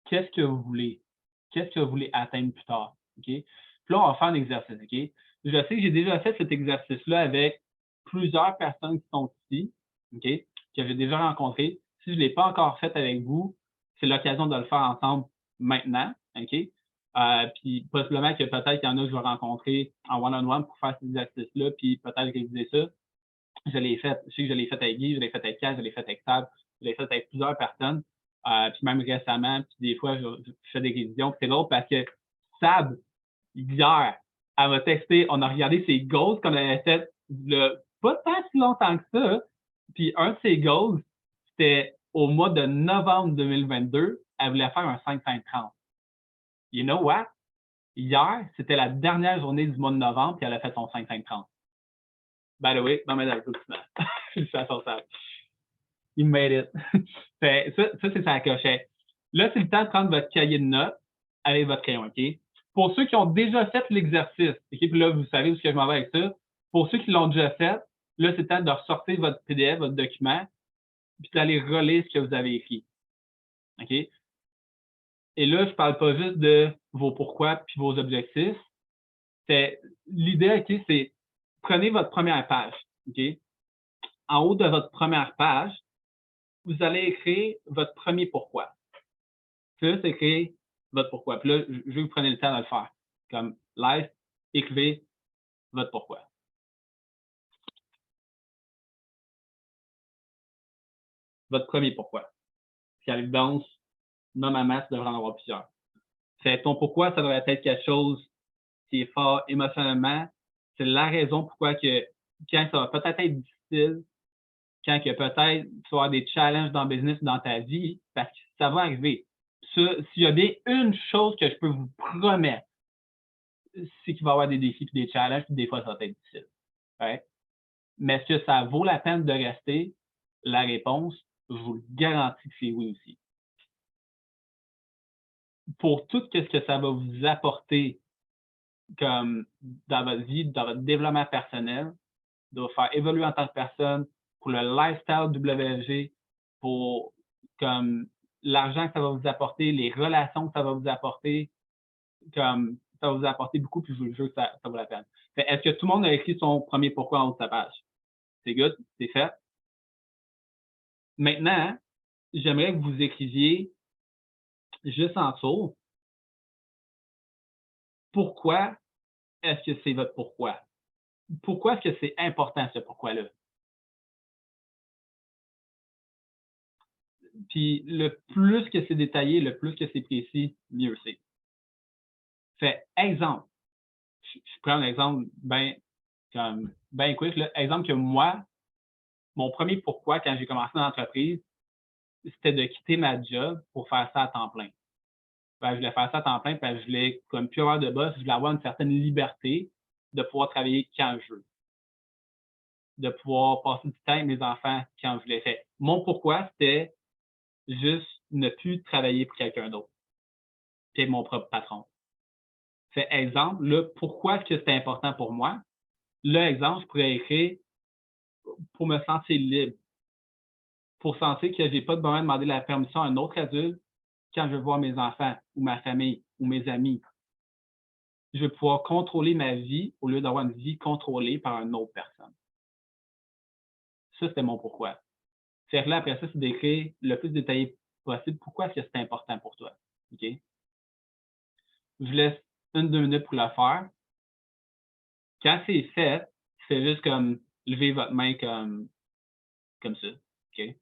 Qu'est-ce que vous voulez? Qu'est-ce que vous voulez atteindre plus tard? OK? Puis là, on va faire un exercice. OK? Je sais que j'ai déjà fait cet exercice-là avec plusieurs personnes qui sont ici, OK? Que j'ai déjà rencontrées. Si je ne l'ai pas encore fait avec vous, c'est l'occasion de le faire ensemble maintenant. OK? Puis possiblement que peut-être qu'il y en a que je vais rencontrer en one-on-one pour faire cet exercice-là, puis peut-être réviser ça. Je l'ai fait. Je sais que je l'ai fait avec Guy, je l'ai fait avec Kat, je l'ai fait avec Sab, je l'ai fait avec plusieurs personnes. Puis même récemment, puis des fois, je fais des révisions. C'est l'autre parce que Sab, hier, elle m'a texté, on a regardé ses goals qu'on avait fait pas tant si longtemps que ça. Puis un de ses goals, c'était au mois de novembre 2022, elle voulait faire un 5-5-30. You know what? Hier, c'était la dernière journée du mois de novembre, puis elle a fait son 5-5-30. By the way, dans mes applaudissements. Félicitations, Sab. You made it. Fait, ça c'est ça cochet. Là, c'est le temps de prendre votre cahier de notes avec votre crayon, OK? Pour ceux qui ont déjà fait l'exercice, OK? Puis là, vous savez où je m'en vais avec ça. Pour ceux qui l'ont déjà fait, là, c'est le temps de ressortir votre PDF, votre document, puis d'aller relire ce que vous avez écrit. OK? Et là, je ne parle pas juste de vos pourquoi puis vos objectifs. L'idée, OK, c'est prenez votre première page, OK? En haut de votre première page, vous allez écrire votre premier pourquoi. Puis là, c'est écrire votre pourquoi. Puis là, je veux que vous preniez le temps de le faire. Comme live, écrivez votre pourquoi. Votre premier pourquoi. Puis à l'évidence, normalement, ça devrait en avoir plusieurs. Fait ton pourquoi, ça devrait être quelque chose qui est fort émotionnellement. C'est la raison pourquoi que quand ça va peut-être être difficile, quand que peut-être tu vas avoir des challenges dans le business, dans ta vie, parce que ça va arriver. S'il y a bien une chose que je peux vous promettre, c'est qu'il va y avoir des défis et des challenges, puis des fois, ça va être difficile. Ouais. Mais est-ce que ça vaut la peine de rester? La réponse, je vous le garantis que c'est oui aussi. Pour tout ce que ça va vous apporter comme dans votre vie, dans votre développement personnel, de vous faire évoluer en tant que personne, pour le lifestyle WFG, pour comme l'argent que ça va vous apporter, les relations que ça va vous apporter, comme ça va vous apporter beaucoup, puis je vous jure que ça vaut la peine. Est-ce que tout le monde a écrit son premier pourquoi en haut de sa page? C'est good? C'est fait? Maintenant, j'aimerais que vous écriviez juste en dessous pourquoi est-ce que c'est votre pourquoi? Pourquoi est-ce que c'est important ce pourquoi-là? Puis le plus que c'est détaillé, le plus que c'est précis, mieux c'est. Fait exemple, je prends un exemple bien quick. Là. Exemple que moi, mon premier pourquoi quand j'ai commencé dans l'entreprise, c'était de quitter ma job pour faire ça à temps plein. Je voulais faire ça à temps plein parce que je voulais, comme plus avoir de boss, je voulais avoir une certaine liberté de pouvoir travailler quand je veux. De pouvoir passer du temps avec mes enfants quand je voulais. Fait, mon pourquoi, c'était juste ne plus travailler pour quelqu'un d'autre. Puis être mon propre patron. C'est exemple, là, pourquoi est-ce que c'est important pour moi? Là, exemple, je pourrais écrire pour me sentir libre, pour sentir que je n'ai pas besoin de demander la permission à un autre adulte quand je veux voir mes enfants ou ma famille ou mes amis. Je vais pouvoir contrôler ma vie au lieu d'avoir une vie contrôlée par une autre personne. Ça, c'était mon pourquoi. C'est là, après ça, c'est d'écrire le plus détaillé possible pourquoi est-ce que c'est important pour toi. OK? Je vous laisse 1-2 minutes pour le faire. Quand c'est fait, c'est juste comme lever votre main comme ça. OK?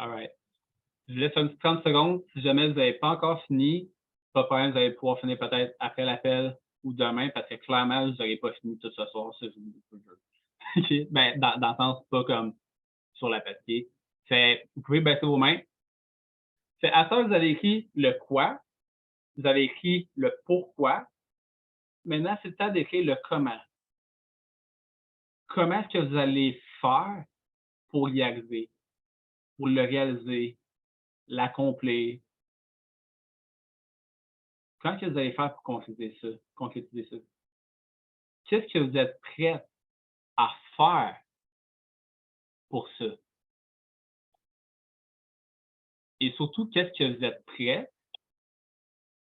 All right. Je vous laisse un petit 30 secondes. Si jamais vous n'avez pas encore fini, pas de problème, vous allez pouvoir finir peut-être après l'appel ou demain, parce que clairement, vous n'aurez pas fini tout ce soir. Ça, je vous dis pas le jeu. Ben, dans le sens, pas comme sur la papier. Vous pouvez baisser vos mains. À ça, vous avez écrit le quoi, vous avez écrit le pourquoi. Maintenant, c'est le temps d'écrire le comment. Comment est-ce que vous allez faire pour y arriver, pour le réaliser, l'accomplir? Comment est-ce que vous allez faire pour concrétiser ça? Qu'est-ce que vous êtes prêt à faire pour ça? Et surtout, qu'est-ce que vous êtes prêt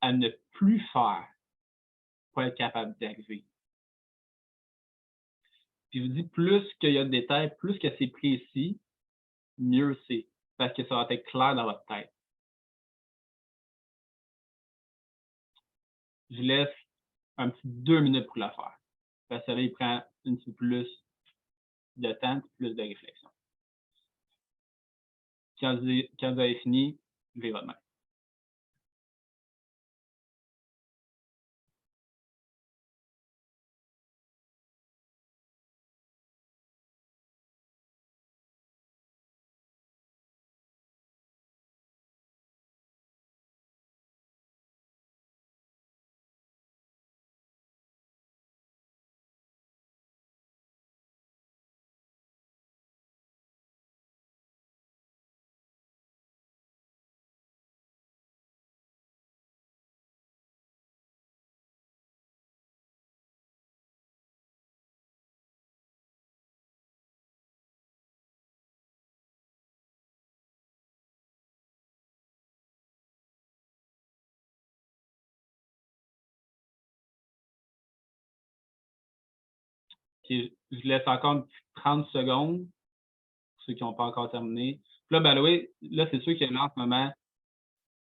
à ne plus faire pour être capable d'y arriver? Puis je vous dis, plus qu'il y a de détails, plus que c'est précis, mieux c'est. Parce que ça va être clair dans votre tête. Je laisse un petit 2 minutes pour le faire. Parce que là, il prend un petit peu plus de temps, plus de réflexion. Quand vous avez fini, levez votre main. Puis, je laisse encore une petite 30 secondes pour ceux qui n'ont pas encore terminé. Puis là, by the way, là, c'est sûr que là, en ce moment,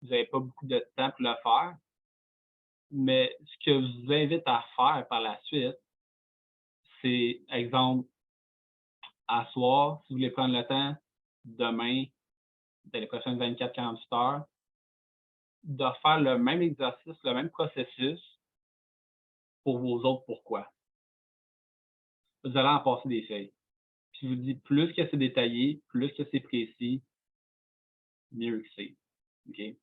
vous n'avez pas beaucoup de temps pour le faire. Mais ce que je vous invite à faire par la suite, c'est, exemple, à soir, si vous voulez prendre le temps, demain, dans les prochaines 24-48 heures, de faire le même exercice, le même processus pour vos autres pourquoi. Vous allez en passer des feuilles. Puis je vous dis, plus que c'est détaillé, plus que c'est précis, mieux que c'est. OK?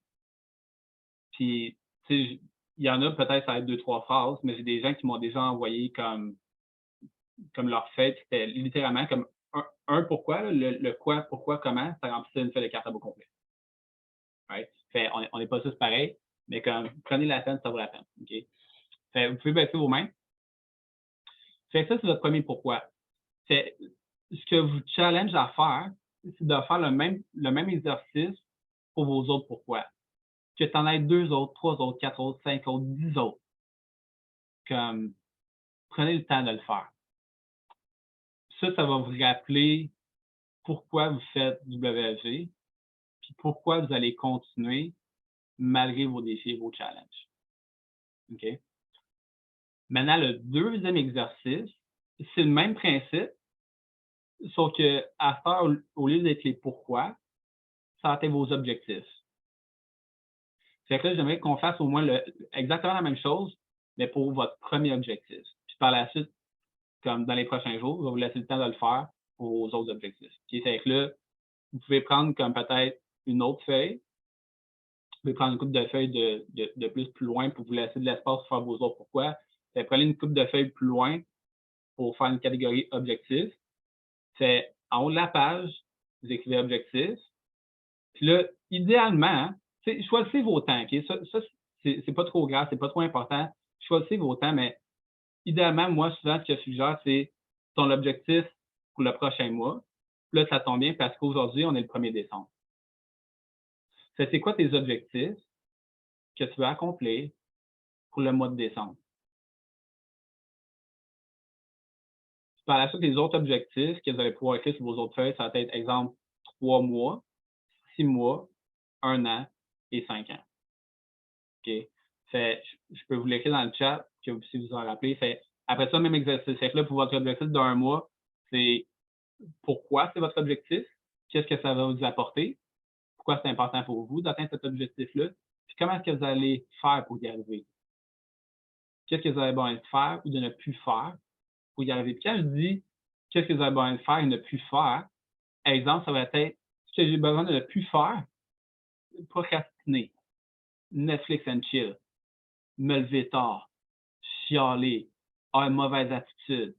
Puis, tu sais, il y en a peut-être, ça va être 2-3 phrases, mais j'ai des gens qui m'ont déjà envoyé comme leur fête, c'était littéralement comme un pourquoi, là, le quoi, pourquoi, comment, ça remplissait une feuille de carte à beau complet. Right? Fait, on n'est pas tous pareil, mais comme prenez la peine, ça vaut la peine. OK? Fait, vous pouvez baisser vos mains. Fait, ça, c'est votre premier pourquoi. Fait, ce que vous challenge à faire, c'est de faire le même exercice pour vos autres pourquoi. Que tu en aies 2 autres, 3 autres, 4 autres, 5 autres, 10 autres. Comme, prenez le temps de le faire. Ça va vous rappeler pourquoi vous faites du WFG, puis pourquoi vous allez continuer malgré vos défis et vos challenges. OK? Maintenant, le deuxième exercice, c'est le même principe, sauf que à faire, au lieu d'être les pourquoi, ça va être vos objectifs. Fait que là, j'aimerais qu'on fasse au moins exactement la même chose, mais pour votre premier objectif. Puis par la suite, comme dans les prochains jours, je vais vous laisser le temps de le faire pour vos autres objectifs. OK? Fait que là, vous pouvez prendre comme peut-être une autre feuille. Vous pouvez prendre une coupe de feuilles de plus loin pour vous laisser de l'espace pour faire vos autres pourquoi. Fait que prenez une coupe de feuilles plus loin pour faire une catégorie objectif. C'est en haut de la page, vous écrivez objectif. Puis là, idéalement, choisissez vos temps. OK? Ça c'est pas trop grave, c'est pas trop important. Choisissez vos temps, mais idéalement, moi, souvent, ce que je suggère, c'est ton objectif pour le prochain mois. Puis là, ça tombe bien parce qu'aujourd'hui, on est le 1er décembre. C'est quoi tes objectifs que tu veux accomplir pour le mois de décembre? Par la suite, les autres objectifs que vous allez pouvoir écrire sur vos autres feuilles, ça va être, exemple, 3 mois, 6 mois, 1 an et 5 ans. OK? Je peux vous l'écrire dans le chat, que vous puissiez vous en rappeler. Après ça, même exercice. Là, pour votre objectif d'un mois, c'est pourquoi c'est votre objectif? Qu'est-ce que ça va vous apporter? Pourquoi c'est important pour vous d'atteindre cet objectif-là? Puis comment est-ce que vous allez faire pour y arriver? Qu'est-ce que vous avez besoin de faire ou de ne plus faire pour y arriver? Puis quand je dis qu'est-ce que vous avez besoin de faire et ne plus faire, exemple, ça va être ce que j'ai besoin de ne plus faire, procrastiner, Netflix and chill, me lever tard, chialer, avoir une mauvaise attitude.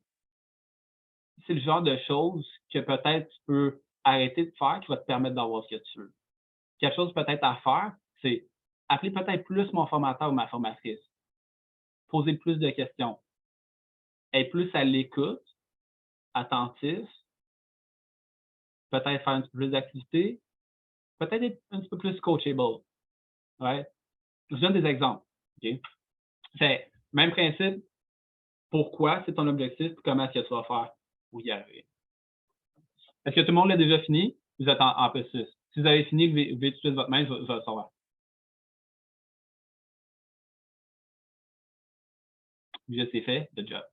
C'est le genre de choses que peut-être tu peux arrêter de faire qui va te permettre d'avoir ce que tu veux. Quelque chose peut-être à faire, c'est appeler peut-être plus mon formateur ou ma formatrice. Poser plus de questions. Être plus à l'écoute, attentif. Peut-être faire un petit peu plus d'activités. Peut-être être un petit peu plus coachable. Ouais. Je vous donne des exemples. Okay? C'est même principe. Pourquoi c'est ton objectif et comment est-ce que tu vas faire pour y arriver. Est-ce que tout le monde l'a déjà fini? Vous êtes en processus. Si vous avez fini, vous pouvez tout de suite votre main, je vais le savoir. Je c'est fait, le job.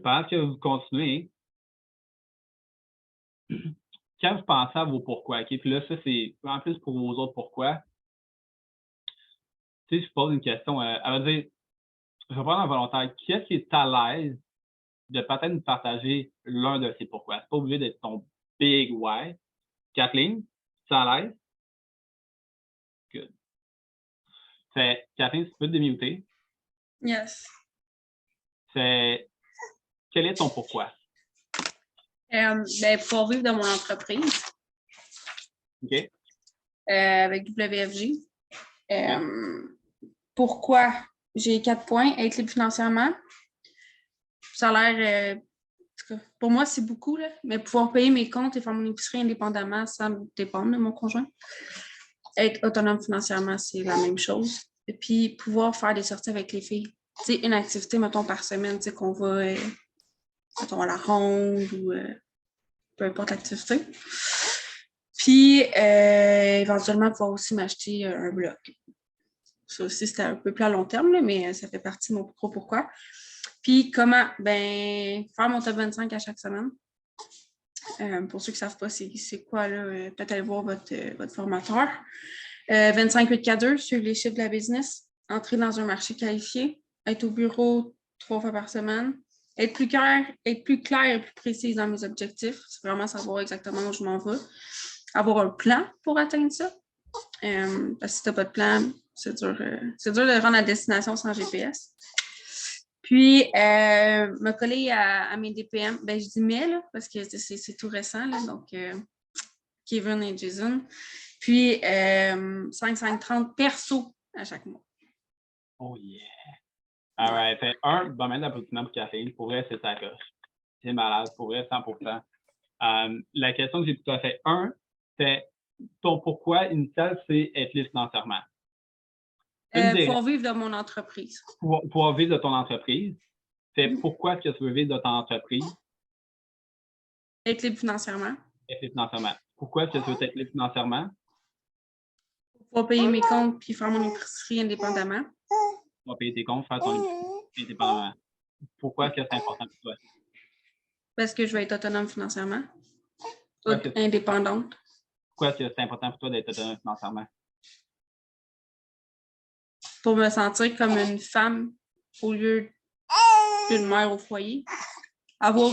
Pendant que vous continuez, quand vous pensez à vos pourquoi, OK? Puis là, ça, c'est en plus pour vos autres pourquoi. Tu sais, je pose une question. Elle va dire, je vais prendre un volontaire. Qui est-ce qui est à l'aise de peut-être nous partager l'un de ces pourquoi? C'est pas obligé d'être ton big why. Kathleen, tu es à l'aise? Good. Kathleen, tu peux te démuter. Yes. Quel est ton pourquoi? Pouvoir vivre de mon entreprise. OK. Avec WFJ. Pourquoi? J'ai 4 points. Être libre financièrement. Ça a l'air... pour moi, c'est beaucoup, là, mais pouvoir payer mes comptes et faire mon épicerie indépendamment sans dépendre de mon conjoint. Être autonome financièrement, c'est la même chose. Et puis, pouvoir faire des sorties avec les filles. Tu sais, une activité, mettons, par semaine, tu sais, qu'on va, mettons, à la ronde ou peu importe l'activité. Puis, éventuellement, pouvoir aussi m'acheter un bloc. Ça aussi, c'était un peu plus à long terme, là, mais ça fait partie de mon gros pourquoi. Puis, comment? Ben, faire mon top 25 à chaque semaine. Pour ceux qui ne savent pas c'est quoi, là, peut-être aller voir votre formateur. 25-8K2, suivre les chiffres de la business. Entrer dans un marché qualifié. Être au bureau 3 fois par semaine. Être plus clair et plus précise dans mes objectifs. C'est vraiment savoir exactement où je m'en vais. Avoir un plan pour atteindre ça. Parce que si tu n'as pas de plan, c'est dur de rendre la destination sans GPS. Puis, me coller à mes DPM, ben, je dis mais, là, parce que c'est tout récent, là, donc Kevin et Jason. Puis, 5-5-30 perso à chaque mois. Oh yeah! All right. Fait bon, même d'applaudissements pour Kathleen. Pour vrai, c'est sa coche. C'est malade. Pour vrai, 100%. La question que j'ai tout à fait, c'est ton pourquoi initial, c'est être libre financièrement. Pouvoir vivre de mon entreprise. Pouvoir vivre de ton entreprise. C'est pourquoi est-ce que tu veux vivre de ton entreprise? Être libre financièrement. Être libre financièrement. Pourquoi est-ce que tu veux être libre financièrement? pouvoir payer mes comptes puis faire mon épicerie indépendamment. Tu vas payer tes comptes, faire ton épicerie indépendamment. Pourquoi est-ce que c'est important pour toi? Parce que je vais être autonome financièrement. Pourquoi est-ce que Indépendante. pourquoi est-ce que c'est important pour toi d'être autonome financièrement? Pour me sentir comme une femme au lieu d'une mère au foyer. Avoir,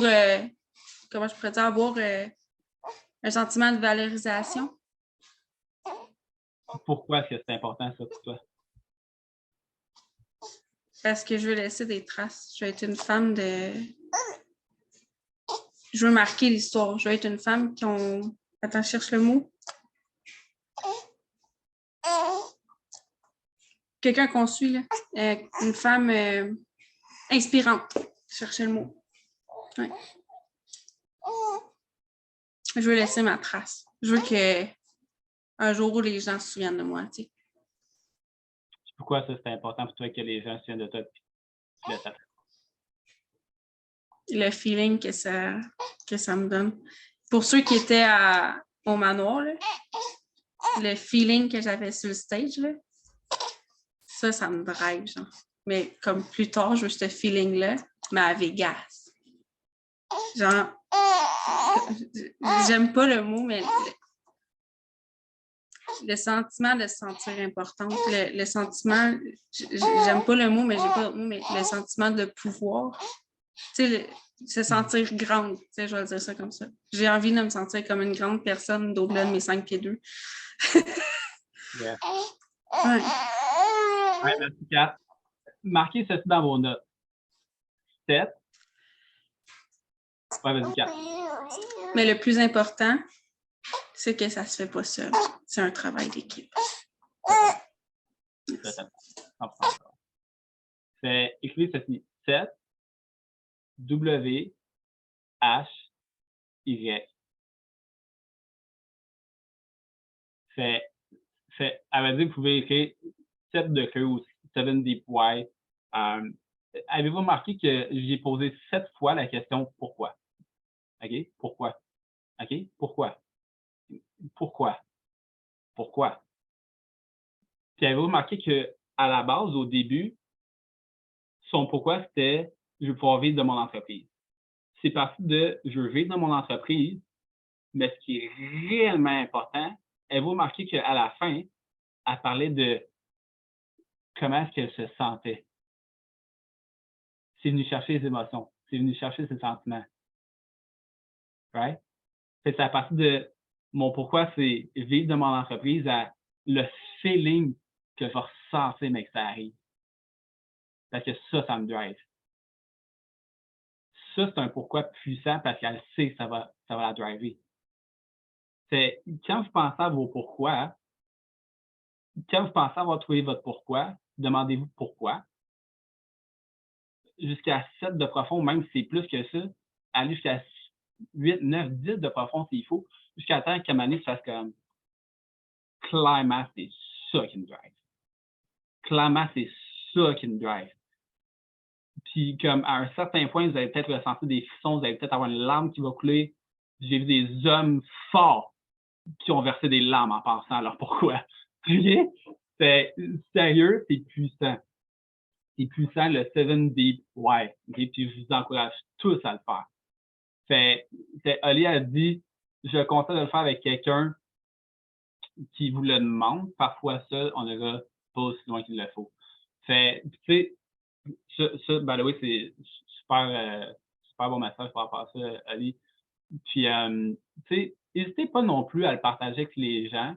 comment je pourrais dire, avoir un sentiment de valorisation. Pourquoi est-ce que c'est important ça pour toi? Parce que je veux laisser des traces. Je veux être une femme de... Je veux marquer l'histoire. Je veux être une femme qui ont... Attends, je cherche le mot. Quelqu'un qu'on suit, là. Une femme inspirante. Je cherchais le mot. Ouais. Je veux laisser ma trace. Je veux que un jour où les gens se souviennent de moi, tu sais. Pourquoi ça c'est important pour toi que les gens se souviennent de toi? Tu laisses ta trace? Le feeling que ça me donne. Pour ceux qui étaient au manoir, là, le feeling que j'avais sur le stage, là, ça me drive, genre. Mais comme plus tard, je veux ce feeling-là, mais à Vegas. Genre, j'aime pas le mot, mais le sentiment de se sentir importante, le sentiment, j'aime pas le mot, mais j'ai pas d'autre mot, mais le sentiment de pouvoir. Tu sais, se sentir grande, tu sais, je vais dire ça comme ça. J'ai envie de me sentir comme une grande personne d'au-delà de mes 5 pieds 2. Yeah. Ouais. Ouais, merci, Kat. Marquez ceci dans vos notes. 7. Ouais, vas-y, Kat. Mais le plus important, c'est que ça se fait pas seul. C'est un travail d'équipe. C'est écrivez ceci. 7 W H Y. À vrai dire, vous pouvez écrire 7 de queue ou 7 deep Y. Avez-vous remarqué que j'ai posé 7 fois la question pourquoi? OK? Pourquoi? OK? Pourquoi? Pourquoi? Pourquoi? Puis avez-vous remarqué qu'à la base, au début, son pourquoi c'était je veux pouvoir vivre de mon entreprise. C'est parti de je veux vivre de mon entreprise, mais ce qui est réellement important, avez-vous remarqué qu'à la fin, elle parlait de comment est-ce qu'elle se sentait. C'est venu chercher les émotions, c'est venu chercher ses sentiments. Right? C'est à partir de mon pourquoi, c'est vivre de mon entreprise à le feeling que je vais ressentir, mais que ça arrive. Parce que ça me drive. Ça, c'est un pourquoi puissant parce qu'elle sait que ça va la driver. C'est quand vous pensez à vos pourquoi, quand vous pensez avoir trouvé votre pourquoi, demandez-vous pourquoi. Jusqu'à 7 de profond, même si c'est plus que ça, allez jusqu'à 8, 9, 10 de profond s'il faut, jusqu'à temps qu'à un moment donné, tu fasses comme climax, c'est ça qui me drive. Climax, c'est ça qui me drive. Puis comme à un certain point, vous allez peut-être ressentir des frissons, vous allez peut-être avoir une larme qui va couler. J'ai vu des hommes forts qui ont versé des larmes en pensant à leur pourquoi. OK? C'est sérieux, c'est puissant. C'est puissant, le 7 Deep Why. Okay? Puis je vous encourage tous à le faire. Oli a dit, je conseille de le faire avec quelqu'un qui vous le demande. Parfois seul, on ne va pas aussi loin qu'il le faut. Tu sais, ça, by the way, c'est super bon message par rapport à ça, Ali. Puis, tu sais, n'hésitez pas non plus à le partager avec les gens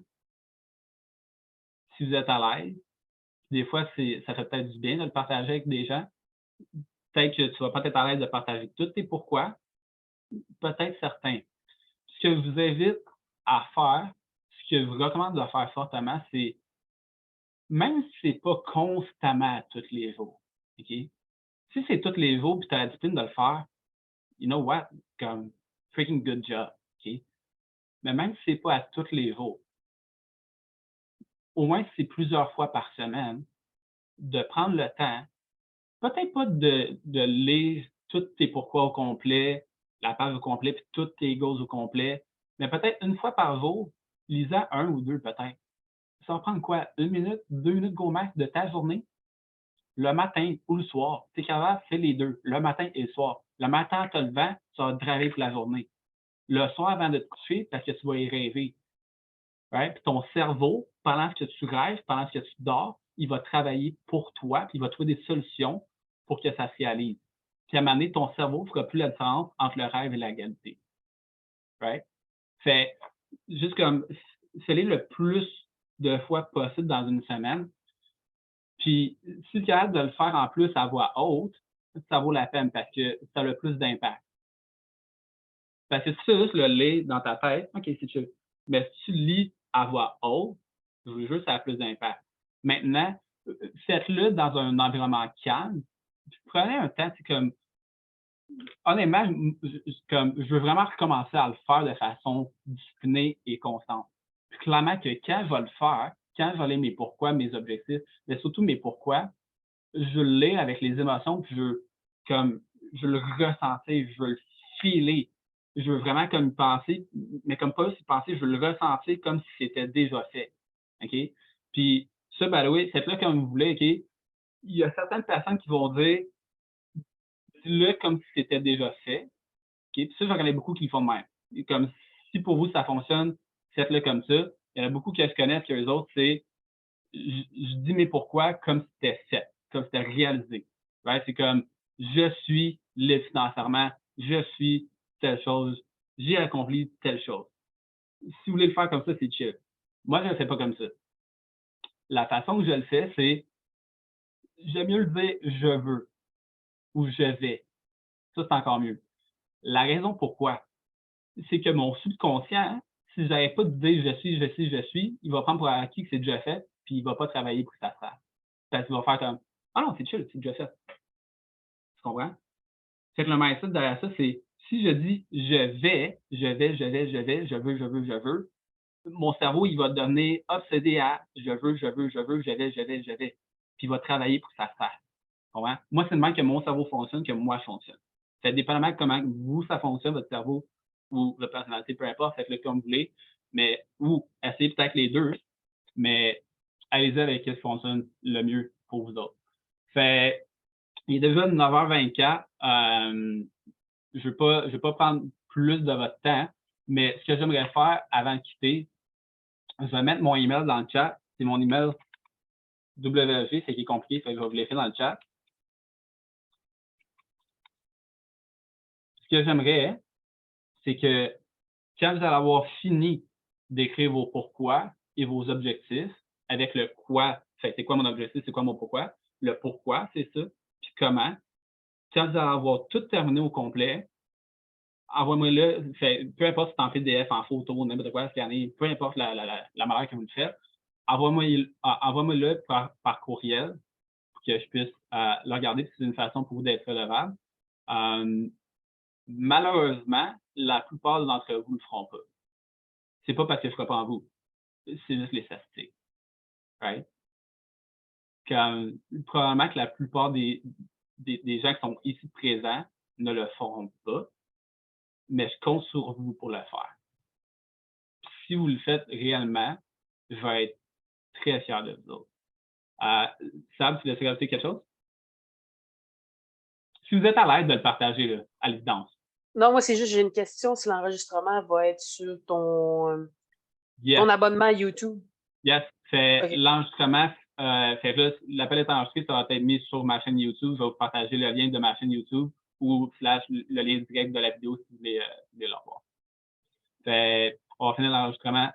si vous êtes à l'aise. Des fois, ça fait peut-être du bien de le partager avec des gens. Peut-être que tu vas pas être à l'aise de partager tous tes pourquoi, peut-être certains. Ce que je vous invite à faire, ce que je vous recommande de faire fortement, c'est, même si c'est pas constamment à tous les jours, OK? Si c'est tous les jours, puis tu as la discipline de le faire, you know what? Comme, freaking good job, OK? Mais même si c'est pas à tous les jours, au moins si c'est plusieurs fois par semaine, de prendre le temps, peut-être pas de lire tous tes pourquoi au complet, la page au complet, puis toutes tes goals au complet, mais peut-être une fois par jour, lisant un ou deux peut-être. ça va prendre quoi? 1 minute, 2 minutes gros max de ta journée? Le matin ou le soir. Tu es capable, fais les deux, le matin et le soir. Le matin, en te levant, tu vas driver pour la journée. Le soir, avant de te coucher, parce que tu vas y rêver. Right? Puis ton cerveau, pendant que tu rêves, pendant que tu dors, il va travailler pour toi, puis il va trouver des solutions pour que ça se réalise. Puis à un moment donné, ton cerveau ne fera plus la différence entre le rêve et la réalité. Right? Fait, juste comme, fais-les le plus de fois possible dans une semaine. Puis, si tu es capable de le faire en plus à voix haute, ça vaut la peine parce que ça a le plus d'impact. Parce que si tu fais juste le lire dans ta tête, OK, c'est chill. Mais si tu lis à voix haute, je vous jure, ça a plus d'impact. Maintenant, faites-le dans un environnement calme. Puis prenez un temps, c'est comme, honnêtement, je veux vraiment recommencer à le faire de façon disciplinée et constante. Puis clairement que quand je vais le faire, quand je vais lire mes pourquoi, mes objectifs, mais surtout mes pourquoi, je le lis avec les émotions, puis je le ressentir, je veux le filer. Je veux vraiment comme y penser, mais comme pas y penser, je veux le ressentir comme si c'était déjà fait. OK? Puis ça, by the way, faites-le comme vous voulez, OK? Il y a certaines personnes qui vont dire dis-le comme si c'était déjà fait. OK? Puis ça, j'en connais beaucoup qui le font de même. Et comme si pour vous ça fonctionne, faites-le comme ça. Il y en a beaucoup que je connais, puis eux autres, c'est je dis mes pourquoi comme si c'était fait, comme si c'était réalisé. Right? C'est comme je suis libre financièrement, je suis telle chose, j'ai accompli telle chose. Si vous voulez le faire comme ça, c'est chill. Moi, je ne le fais pas comme ça. La façon que je le fais, c'est j'aime mieux le dire je veux ou je vais. Ça, c'est encore mieux. La raison pourquoi, c'est que mon subconscient, si je n'avais pas d'idée je suis, il va prendre pour acquis que c'est déjà fait, puis il ne va pas travailler pour que ça se fasse. Parce qu'il va faire comme ah non, c'est chill, c'est déjà fait. Tu comprends? Fait que le mindset derrière ça, c'est si je dis je veux, mon cerveau, il va devenir obsédé à je veux, je vais. Puis il va travailler pour que ça se fasse. Tu comprends? Moi, c'est le même que mon cerveau fonctionne, que moi, je fonctionne. Fait dépendamment de comment vous, ça fonctionne, votre cerveau ou votre personnalité, peu importe, faites-le comme vous voulez. Mais, ou essayez peut-être les deux, mais allez-y avec ce qui fonctionne le mieux pour vous autres. Fait, il est déjà 9h24. Je ne vais pas prendre plus de votre temps, mais ce que j'aimerais faire avant de quitter, je vais mettre mon email dans le chat. C'est mon email WG, c'est qui est compliqué, fait que je vais vous laisser dans le chat. Ce que j'aimerais, c'est que quand vous allez avoir fini d'écrire vos pourquoi et vos objectifs, avec le quoi, fait c'est quoi mon objectif, c'est quoi mon pourquoi, le pourquoi, c'est ça, puis comment, quand vous allez avoir tout terminé au complet, envoie-moi-le, peu importe si c'est en PDF, en photo, n'importe quoi, scanner, peu importe la manière que vous le faites, envoie-moi-le par courriel pour que je puisse le regarder, puis c'est une façon pour vous d'être relevable. Malheureusement, la plupart d'entre vous ne le feront pas. C'est pas parce que je ne ferai pas en vous, c'est juste les statistiques. Right? Probablement que la plupart des gens qui sont ici présents ne le feront pas, mais je compte sur vous pour le faire. Si vous le faites réellement, je vais être très fier de vous autres. Sam, tu veux rajouter quelque chose? Si vous êtes à l'aise de le partager là, à l'évidence. Non, moi, c'est juste, j'ai une question si l'enregistrement va être sur ton abonnement YouTube. Yes, Okay. L'enregistrement, l'appel est enregistré, ça va être mis sur ma chaîne YouTube. Je vais vous partager le lien de ma chaîne YouTube ou / le lien direct de la vidéo si vous voulez le voir. On va finir l'enregistrement